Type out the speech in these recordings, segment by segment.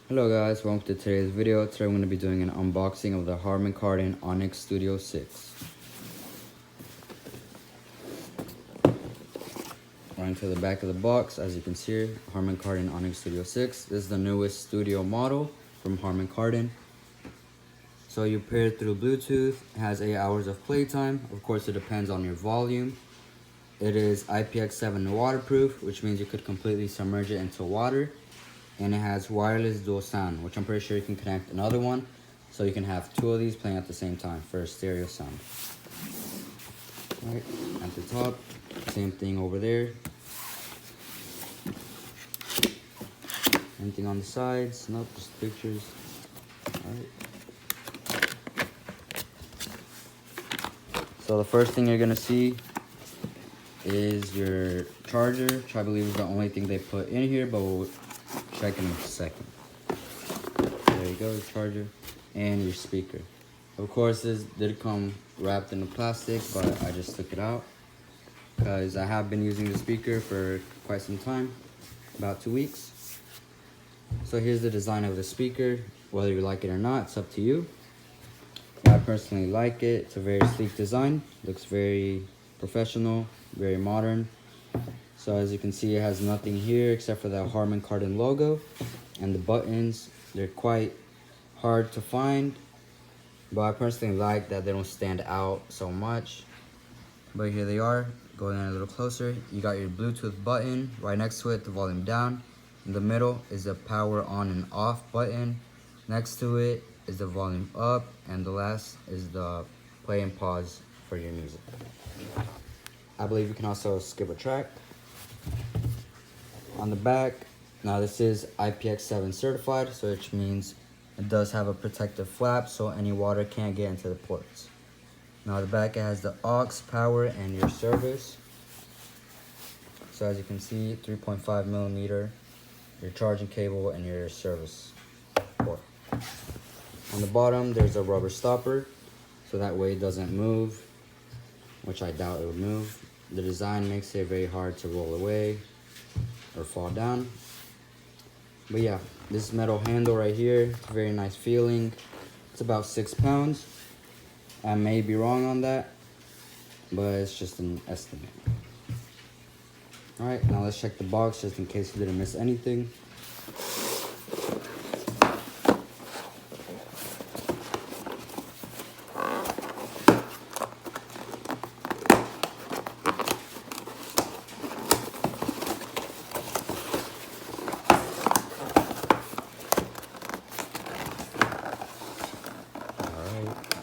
Hello guys, welcome to today's video. Today I'm going to be doing an unboxing of the Harman Kardon Onyx Studio 6. Right into the back of the box, as you can see here, Harman Kardon Onyx Studio 6. This is the newest studio model from Harman Kardon. So you pair it through Bluetooth. It has 8 hours of playtime. Of course, it depends on your volume. It is IPX7 waterproof, which means you could completely submerge it into water. And it has wireless dual sound, which I'm pretty sure you can connect another one, so you can have two of these playing at the same time for a stereo sound. Right at the top, same thing over there. Anything on the sides? Nope, just pictures. Alright. So the first thing you're gonna see is your charger, which I believe is the only thing they put in here, but we'll check in a second. There you go, the charger and your speaker. Of course, this did come wrapped in the plastic, but I just took it out because I have been using the speaker for quite some time, about 2 weeks. So here's the design of the speaker. Whether you like it or not, it's up to you. I personally like it. It's a very sleek design. Looks very professional, very modern. So as you can see, it has nothing here except for the Harman Kardon logo, and the buttons, they're quite hard to find, but I personally like that they don't stand out so much. But here they are. Going in a little closer, you got your Bluetooth button right next to it, the volume down. In the middle is the power on and off button. Next to it is the volume up, and the last is the play and pause for your music. I believe you can also skip a track. On the back, now this is IPX7 certified, so which means it does have a protective flap so any water can't get into the ports. Now the back, it has the aux power and your service. So as you can see, 3.5 millimeter, your charging cable and your service port. On the bottom, there's a rubber stopper, so that way it doesn't move, which I doubt it would move. The design makes it very hard to roll away or fall down. But yeah, this metal handle right here, it's a very nice feeling. It's about 6 pounds. I may be wrong on that, but it's just an estimate. Alright, now let's check the box just in case you didn't miss anything.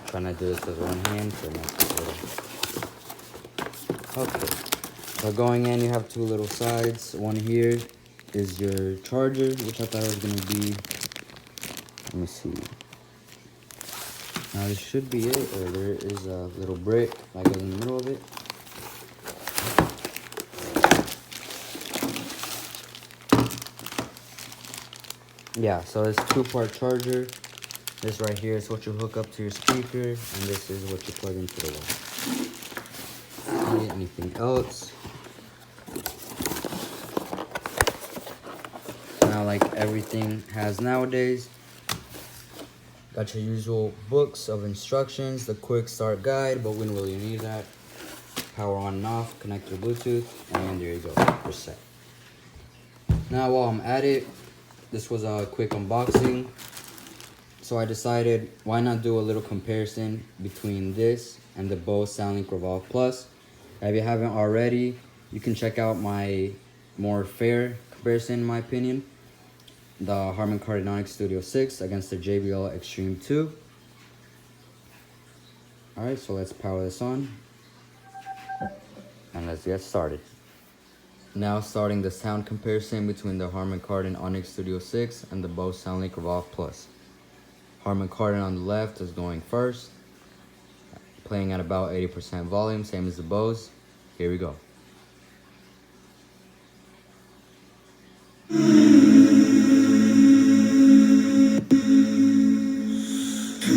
Trying to do this with one hand, so not okay. So going in, you have two little sides. One here is your charger, which I thought was gonna be. Let me see. Now this should be it, or there is a little brick that goes in the middle of it. Yeah, so it's 2-part charger. This right here is what you hook up to your speaker, and this is what you plug into the wall. Okay, anything else? Now, like everything has nowadays, got your usual books of instructions, the quick start guide, but when will you need that? Power on and off, connect your Bluetooth, and there you go, you're set. Now, while I'm at it, this was a quick unboxing. So I decided, why not do a little comparison between this and the Bose SoundLink Revolve Plus. If you haven't already, you can check out my more fair comparison, in my opinion. The Harman Kardon Onyx Studio 6 against the JBL Extreme 2. Alright, so let's power this on. And let's get started. Now starting the sound comparison between the Harman Kardon Onyx Studio 6 and the Bose SoundLink Revolve Plus. Harman Kardon on the left is going first, playing at about 80% volume, same as the Bose. Here we go.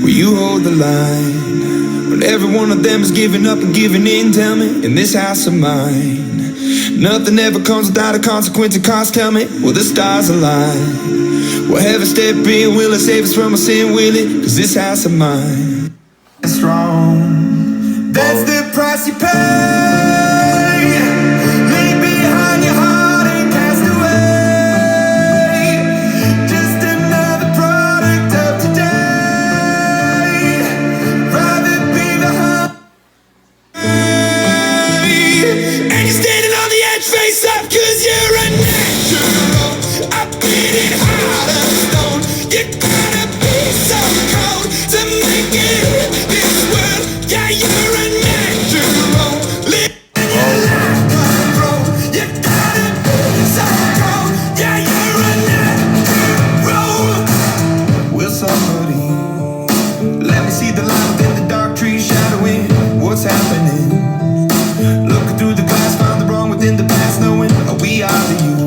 Will you hold the line when every one of them is giving up and giving in? Tell me, in this house of mine, nothing ever comes without a consequence and cost. Tell me, will the stars align? Will heaven step in? Will it save us from our sin? Will it? Cause this house of mine is strong. That's the price you pay. Leave behind your heart and cast away. Just another product of today. Rather be the heart. And you're standing on the edge, face up, cause you're a natural. I beat it hard as stone. You gotta be so cold to make it in this world. Yeah, you're a natural. Live your life control. You gotta be so cold. Yeah, you're a natural. Will somebody let me see the light within the dark trees shadowing what's happening? Looking through the glass, found the wrong within the past, knowing we are the youth.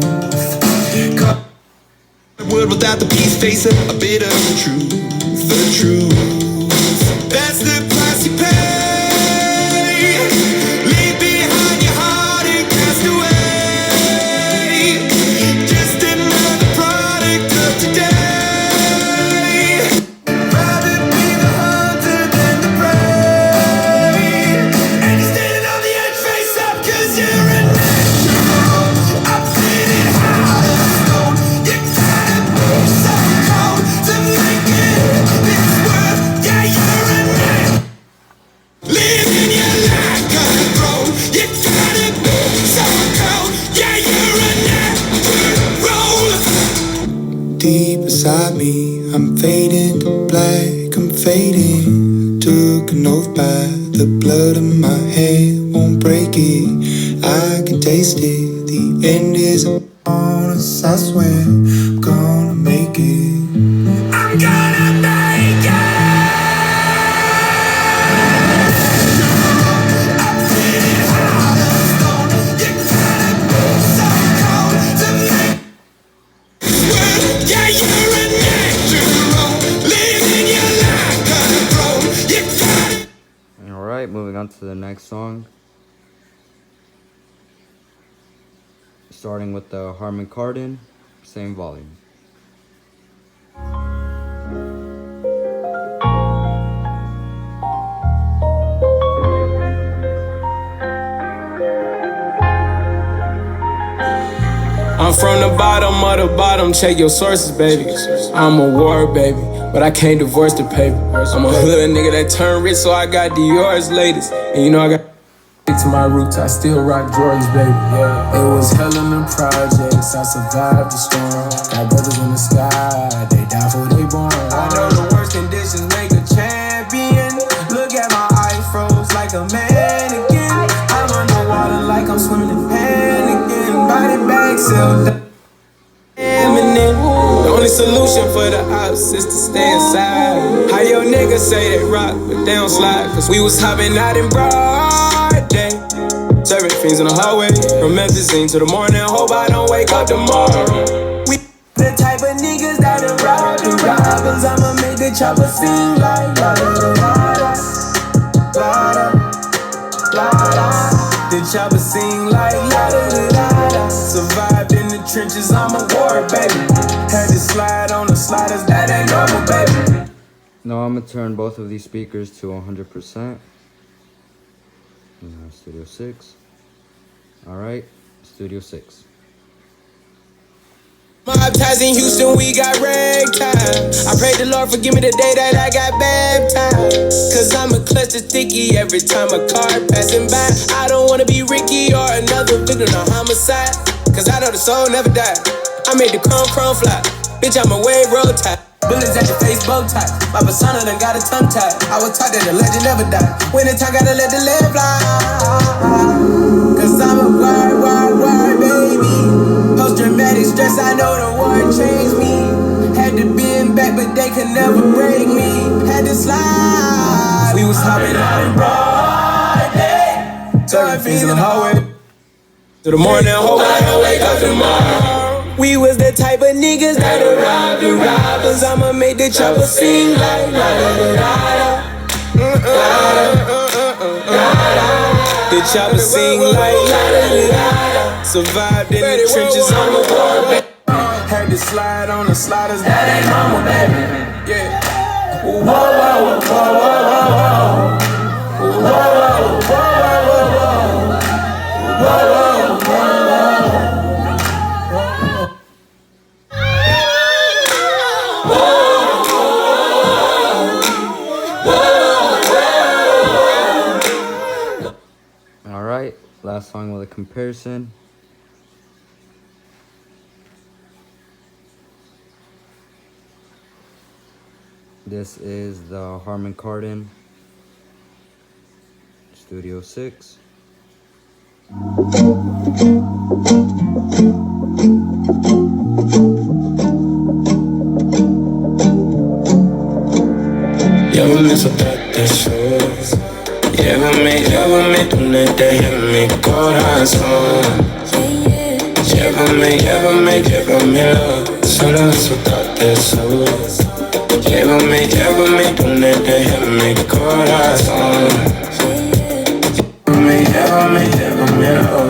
The world without the peace, facing a bit of the truth, the truth. That's the price you pay. Leave behind your heart and cast away. Just another product of today. Rather be the hunter than the prey. And you're standing on the edge, face up, cause you're a natural. I'm feeling hard as stone. You gotta be so cold to make it in this world. Yeah, you're a natural. Living your life control. You gotta be so cold. Yeah, you're a natural. Deep inside me, I'm fading to black, I'm fading. Took an oath by the blood in my hand, won't break it. I can taste it, the end is on us, I swear I'm gonna make it. I'm gonna make it. I'm feeling hard as stone. You gotta be so cold to make world. Yeah, you're a natural. Living your life control. You gotta. Alright, moving on to the next song. Starting with the Harman Kardon, same volume. I'm from the bottom of the bottom, check your sources, baby. I'm a war, baby, but I can't divorce the paper. I'm a hood nigga that turned rich, so I got Dior's latest. And you know I got to my roots, I still rock Jordans, baby. Yeah. It was hell in the projects, I survived the storm. Got brothers in the sky, they die for they born. I know the worst conditions make a champion. Look at my eyes froze like a mannequin. I'm underwater like I'm swimming in panicking. Body bag sealed up. The only solution for the ops is to stay inside. How your niggas say they rock, but they don't slide. Cause we was hopping out in broad day, serving fiends in the hallway. From Memphis to the morning, hope I don't wake up tomorrow. We the type of niggas that rob the robbers. I'ma make the chopper sing like la da da da da da da. The chopper sing like la da da da. Survived in the trenches, I'm a war, baby. Had to slide on the sliders, that ain't normal, baby. Now I'm gonna turn both of these speakers to 100%. Studio 6. Alright, Studio 6. Baptized in Houston, we got ragtime. I pray the Lord forgive me the day that I got baptized. Cause I'm a clutch of sticky every time a car passing by. I don't wanna be Ricky or another victim of homicide. Cause I know the soul never died. I made the chrome fly. Bitch, I'm a wave road type. Bullets at your face, bow tie. My persona done got a tongue tie. I was taught that the legend never die. When the time gotta let the lead fly. Cause I'm a wild, baby. Post-traumatic stress, I know the war changed me. Had to bend back, but they could never break me. Had to slide. We was hopping out in broad day, serving fiends in the hallway. To the morning, hope I don't wake up tomorrow. We was the type of niggas that rob the robbers. I'ma make the chopper sing like la da da da. The chopper sing like la da da da. Survived in the trenches, I'm a war. Had to slide on the sliders, that ain't normal, baby. Yeah. Whoa, whoa, whoa, whoa, whoa, whoa. Whoa, whoa, whoa, whoa, whoa, whoa, whoa, whoa. Alright, last song with a comparison. This is the Harman Kardon Studio 6. Llévame a soltarte eso. Llévame donde mi corazón. Llévamelo. Solo a soltarte eso. Llévame donde mi corazón. Llévamelo.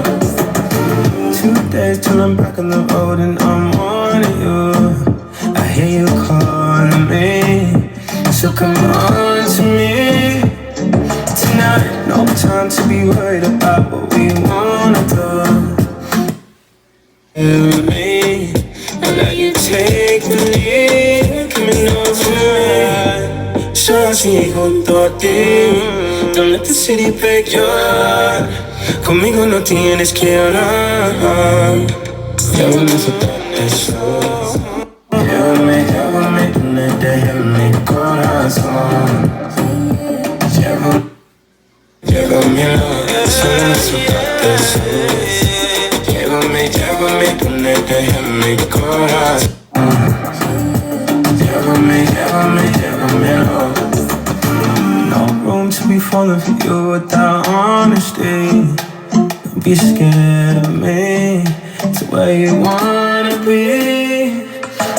2 days till I'm back on the road and I'm on you. I hear you calling me, so come on to me tonight. No time to be worried about what we wanna do. With me, I let you take the lead, coming over me. Solo así junto a ti. Don't let the city break your heart. Conmigo no tienes que hablar. Llévame a soltarte eso. Llévame donde mi corazón. Llévamelo, solo a soltarte eso. Llévame donde mi corazón. Llévamelo. No room to be falling for you without honesty. Don't be scared of me. It's where you wanna be.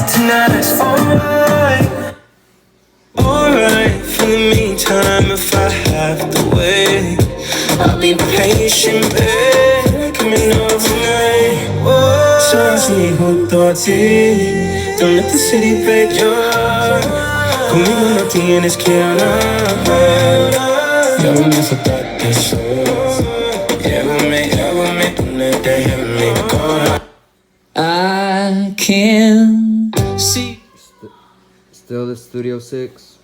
Tonight's alright. Alright, for the meantime, if I have to wait, I'll be patient, babe. Coming overnight. So así junto a ti. Don't let the city break your heart. Conmigo no tienes que hablar. Llévame a soltarte eso. Llévame donde mi corazón. I can see Still the Studio 6.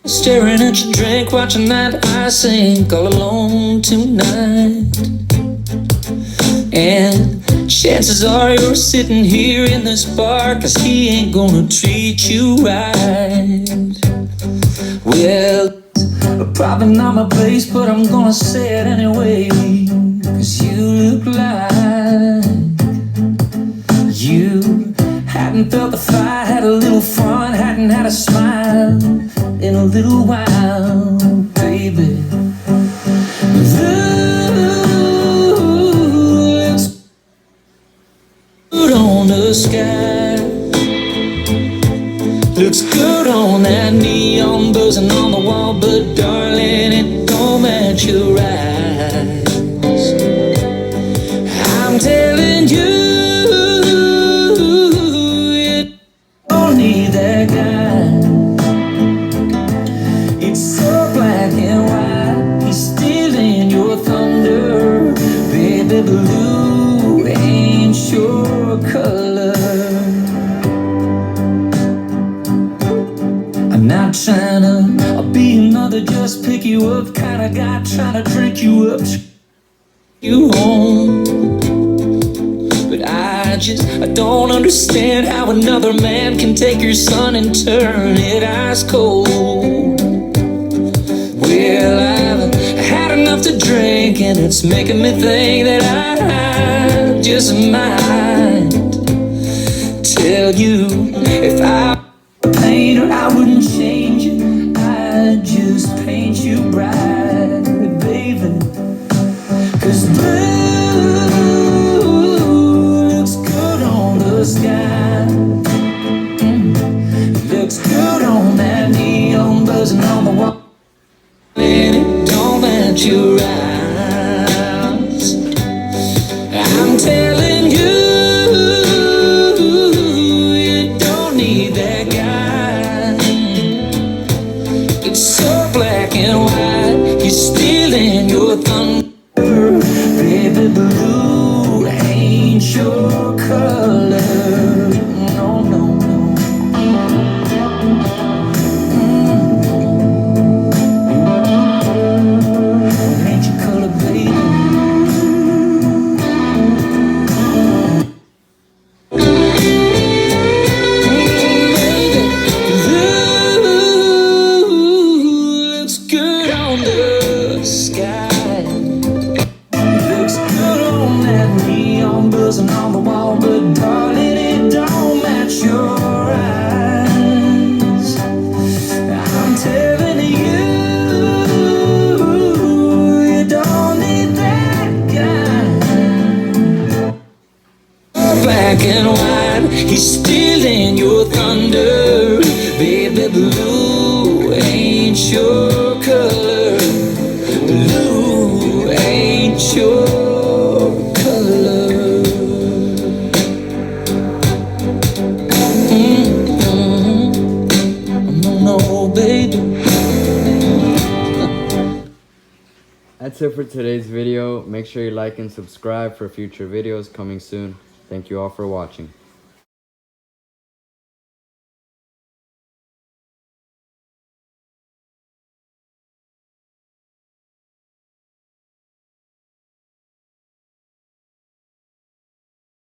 staring at your drink, watching that I sink all alone tonight. And chances are you're sitting here in this bar, 'cause he ain't gonna treat you right. Well, probably not my place, but I'm gonna say it anyway, 'cause you look like you hadn't felt the fire, had a little fun, hadn't had a smile in a little while, baby. Looks good on the sky, looks good on that neon buzzing on the wall, but darling, it don't match your eyes. I'm telling you, need that guy. It's so black and white, he's stealing your thunder. Baby blue ain't your color. I'm not trying to be another just pick you up kind of guy, trying to drink you up, you home. But I don't understand how another man can take your son and turn it ice cold. Well, I've had enough to drink, and it's making me think that I just might tell you, if I were a painter, I wouldn't change it, I'd just paint you bright, baby. 'Cause sky looks good on that neon buzzing on the wall, and it don't match your eyes. I'm telling you, thunder. Baby, blue ain't your color. Blue ain't your color. No, baby. That's it for today's video. Make sure you like and subscribe for future videos coming soon. Thank you all for watching.